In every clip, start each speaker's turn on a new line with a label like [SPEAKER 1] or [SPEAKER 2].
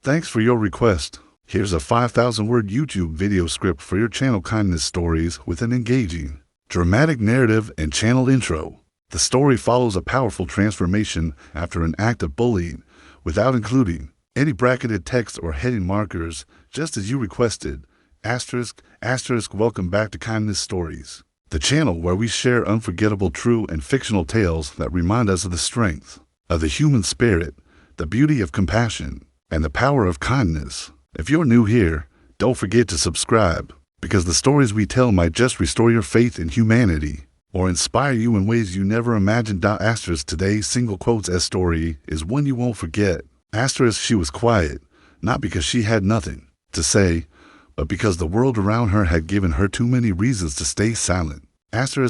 [SPEAKER 1] Thanks for your request. Here's a 5,000-word YouTube video script for your channel kindness stories with an engaging, dramatic narrative and channel intro. The story follows a powerful transformation after an act of bullying, without including any bracketed text or heading markers, just as you requested. Welcome back to Kindness Stories, the channel where we share unforgettable true and fictional tales that remind us of the strength of the human spirit, the beauty of compassion, and the power of kindness. If you're new here, don't forget to subscribe, because the stories we tell might just restore your faith in humanity or inspire you in ways you never imagined. Today's single quotes as story is one you won't forget. She was quiet, not because she had nothing to say, but because the world around her had given her too many reasons to stay silent.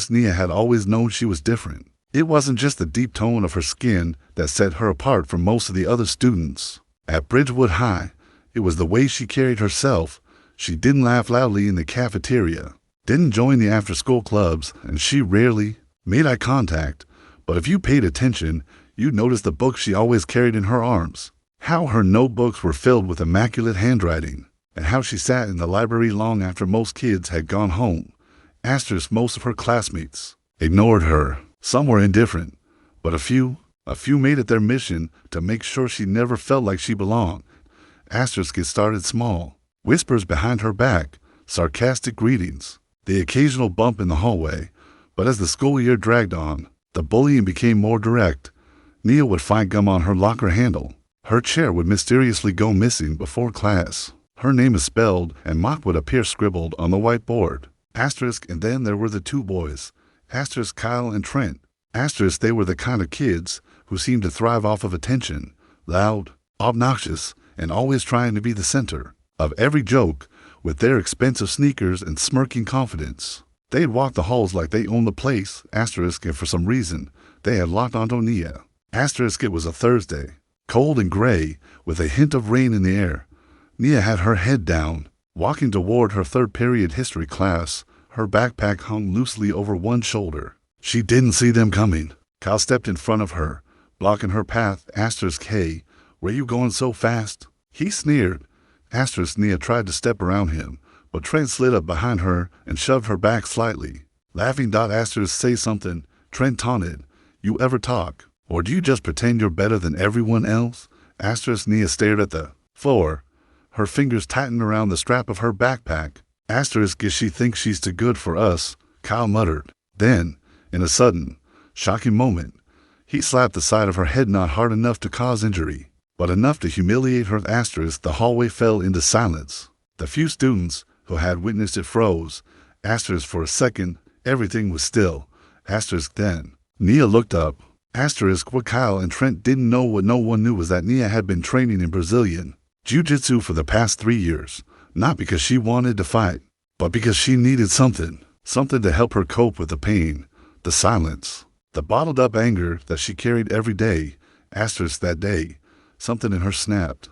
[SPEAKER 1] Nia had always known she was different. It wasn't just the deep tone of her skin that set her apart from most of the other students at Bridgewood High. It was the way she carried herself. She didn't laugh loudly in the cafeteria, didn't join the after-school clubs, and she rarely made eye contact. But if you paid attention, you'd notice the books she always carried in her arms, how her notebooks were filled with immaculate handwriting, and how she sat in the library long after most kids had gone home. Most of her classmates ignored her. Some were indifferent, but a few made it their mission to make sure she never felt like she belonged. It started small. Whispers behind her back, sarcastic greetings, the occasional bump in the hallway. But as the school year dragged on, the bullying became more direct. Nia would find gum on her locker handle. Her chair would mysteriously go missing before class. Her name is spelled, and mock would appear scribbled on the whiteboard. And then there were the two boys, Kyle and Trent. They were the kind of kids who seemed to thrive off of attention, loud, obnoxious, and always trying to be the center of every joke with their expensive sneakers and smirking confidence. They'd walk the halls like they owned the place, and for some reason, they had locked onto Nia. It was a Thursday, cold and gray, with a hint of rain in the air. Nia had her head down, walking toward her third-period history class. Her backpack hung loosely over one shoulder. She didn't see them coming. Kyle stepped in front of her, blocking her path. Hey, where you going so fast? He sneered. Nia tried to step around him, but Trent slid up behind her and shoved her back slightly. Laughing. Say something, Trent taunted. You ever talk? Or do you just pretend you're better than everyone else? Nia stared at the floor. Her fingers tightened around the strap of her backpack. Guess she thinks she's too good for us, Kyle muttered. Then, in a sudden, shocking moment, he slapped the side of her head, not hard enough to cause injury, but enough to humiliate her. The hallway fell into silence. The few students who had witnessed it froze. For a second, everything was still. Then, Nia looked up. What Kyle and Trent didn't know, what no one knew, was that Nia had been training in Brazilian Jiu-Jitsu for the past 3 years, not because she wanted to fight, but because she needed something to help her cope with the pain, the silence, the bottled-up anger that she carried every day. That day, something in her snapped.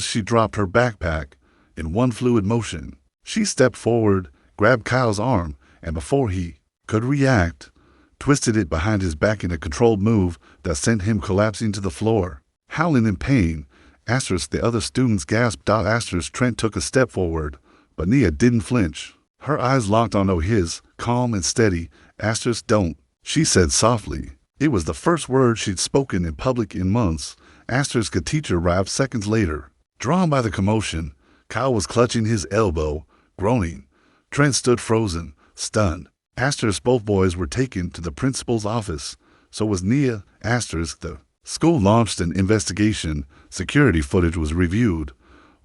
[SPEAKER 1] She dropped her backpack. In one fluid motion, she stepped forward, grabbed Kyle's arm, and before he could react, twisted it behind his back in a controlled move that sent him collapsing to the floor, howling in pain. The other students gasped. Trent took a step forward, but Nia didn't flinch. Her eyes locked onto his, calm and steady. Don't, she said softly. It was the first word she'd spoken in public in months. A teacher arrived seconds later. Drawn by the commotion, Kyle was clutching his elbow, groaning. Trent stood frozen, stunned. Both boys were taken to the principal's office. So was Nia. The school launched an investigation. Security footage was reviewed.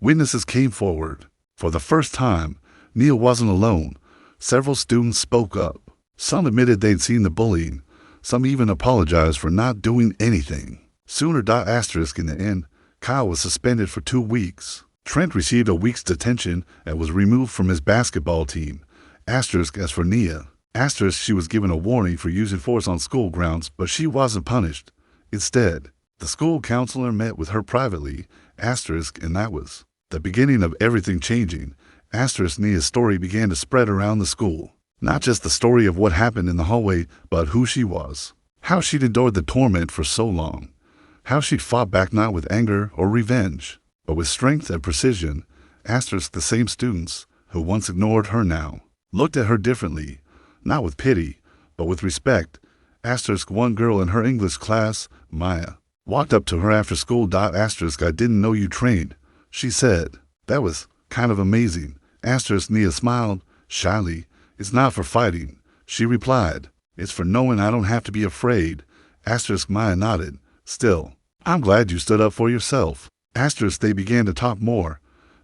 [SPEAKER 1] Witnesses came forward. For the first time, Nia wasn't alone. Several students spoke up. Some admitted they'd seen the bullying. Some even apologized for not doing anything. In the end, Kyle was suspended for 2 weeks. Trent received a week's detention and was removed from his basketball team. As for Nia, she was given a warning for using force on school grounds, but she wasn't punished. Instead, the school counselor met with her privately, and that was the beginning of everything changing. Nia's story began to spread around the school. Not just the story of what happened in the hallway, but who she was, how she'd endured the torment for so long, how she'd fought back not with anger or revenge, but with strength and precision. Asterisk the same students who once ignored her now looked at her differently, not with pity, but with respect. Asterisk one girl in her English class, Maya, walked up to her after school. Asterisk I didn't know you trained, she said. That was kind of amazing. Asterisk Nia smiled shyly. It's not for fighting, she replied. It's for knowing I don't have to be afraid. Asterisk Maya nodded. Still, I'm glad you stood up for yourself. Asterisk they began to talk more.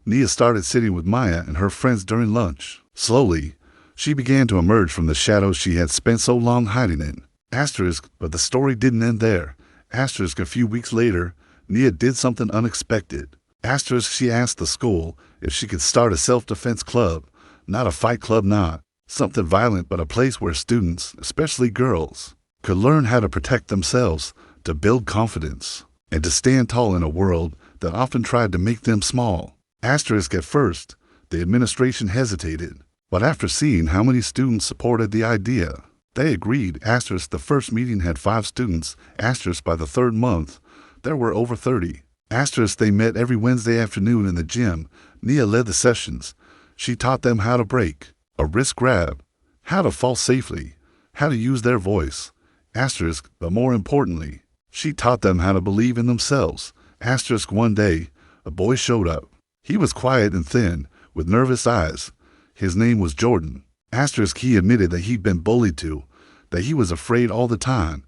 [SPEAKER 1] Nia started sitting with Maya and her friends during lunch. Slowly, she began to emerge from the shadows she had spent so long hiding in. Asterisk, but the story didn't end there. Asterisk a few weeks later, Nia did something unexpected. Asterisk she asked the school if she could start a self-defense club, not a fight club, not something violent, but a place where students, especially girls, could learn how to protect themselves, to build confidence, and to stand tall in a world that often tried to make them small. Asterisk at first, the administration hesitated, but after seeing how many students supported the idea, they agreed. Asterisk the first meeting had 5 students. Asterisk by the third month, there were over 30. Asterisk they met every Wednesday afternoon in the gym. Nia led the sessions. She taught them how to break a wrist grab, how to fall safely, how to use their voice. Asterisk, but more importantly, she taught them how to believe in themselves. Asterisk one day, a boy showed up. He was quiet and thin, with nervous eyes. His name was Jordan. Asterisk he admitted that he'd been bullied too, that he was afraid all the time.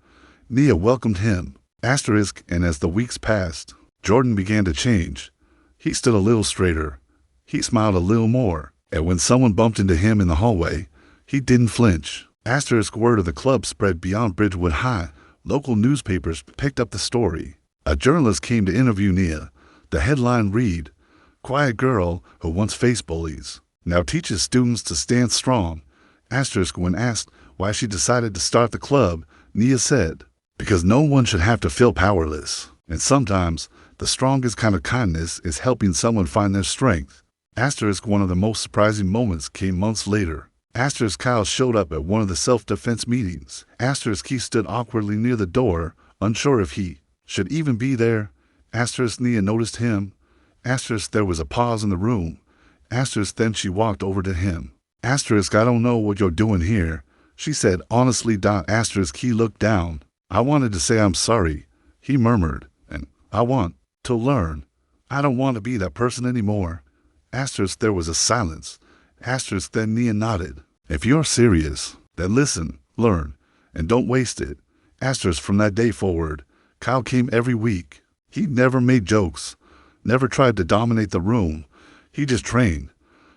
[SPEAKER 1] Nia welcomed him. Asterisk, and as the weeks passed, Jordan began to change. He stood a little straighter. He smiled a little more. And when someone bumped into him in the hallway, he didn't flinch. Asterisk word of the club spread beyond Bridgewood High. Local newspapers picked up the story. A journalist came to interview Nia. The headline read, "Quiet girl who once faced bullies now teaches students to stand strong." Asterisk when asked why she decided to start the club, Nia said, "Because no one should have to feel powerless. And sometimes the strongest kind of kindness is helping someone find their strength." Asterisk one of the most surprising moments came months later. Asterisk Kyle showed up at one of the self-defense meetings. Asterisk he stood awkwardly near the door, unsure if he should even be there. Asterisk Nia noticed him. Asterisk there was a pause in the room. Asterisk then she walked over to him. Asterisk I don't know what you're doing here, she said honestly. Asterisk he looked down. "I wanted to say I'm sorry," he murmured, "and I want to learn. I don't want to be that person anymore." Asterisk there was a silence. Asterisk then Nia nodded. "If you're serious, then listen, learn, and don't waste it." Asterisk from that day forward, Kyle came every week. He never made jokes, never tried to dominate the room. He just trained,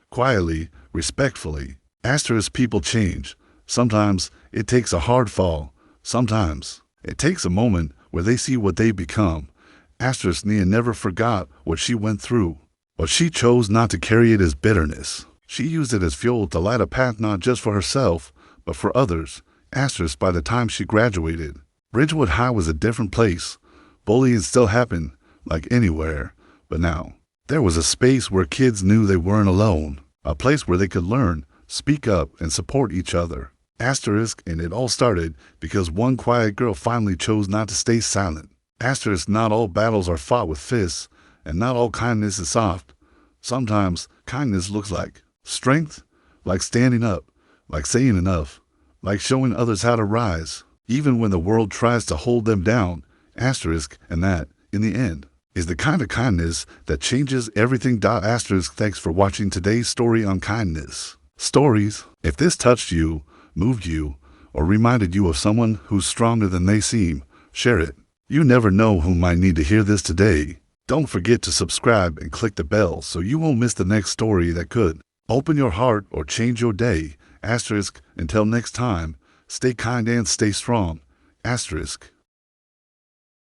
[SPEAKER 1] quietly, respectfully. Asterisk people change. Sometimes it takes a hard fall. Sometimes it takes a moment where they see what they've become. Asterisk Nia never forgot what she went through, but she chose not to carry it as bitterness. She used it as fuel to light a path not just for herself, but for others. Asterisk by the time she graduated, Bridgewood High was a different place. Bullying still happened, like anywhere, but now there was a space where kids knew they weren't alone, a place where they could learn, speak up, and support each other. Asterisk, and it all started because one quiet girl finally chose not to stay silent. Asterisk not all battles are fought with fists, and not all kindness is soft. Sometimes kindness looks like strength, like standing up, like saying enough, like showing others how to rise, even when the world tries to hold them down. Asterisk, and that, in the end, is the kind of kindness that changes everything. Asterisk thanks for watching today's story on kindness. Stories, if this touched you, moved you, or reminded you of someone who's stronger than they seem, share it. You never know who might need to hear this today. Don't forget to subscribe and click the bell so you won't miss the next story that could open your heart or change your day. Asterisk, until next time, stay kind and stay strong. Asterisk.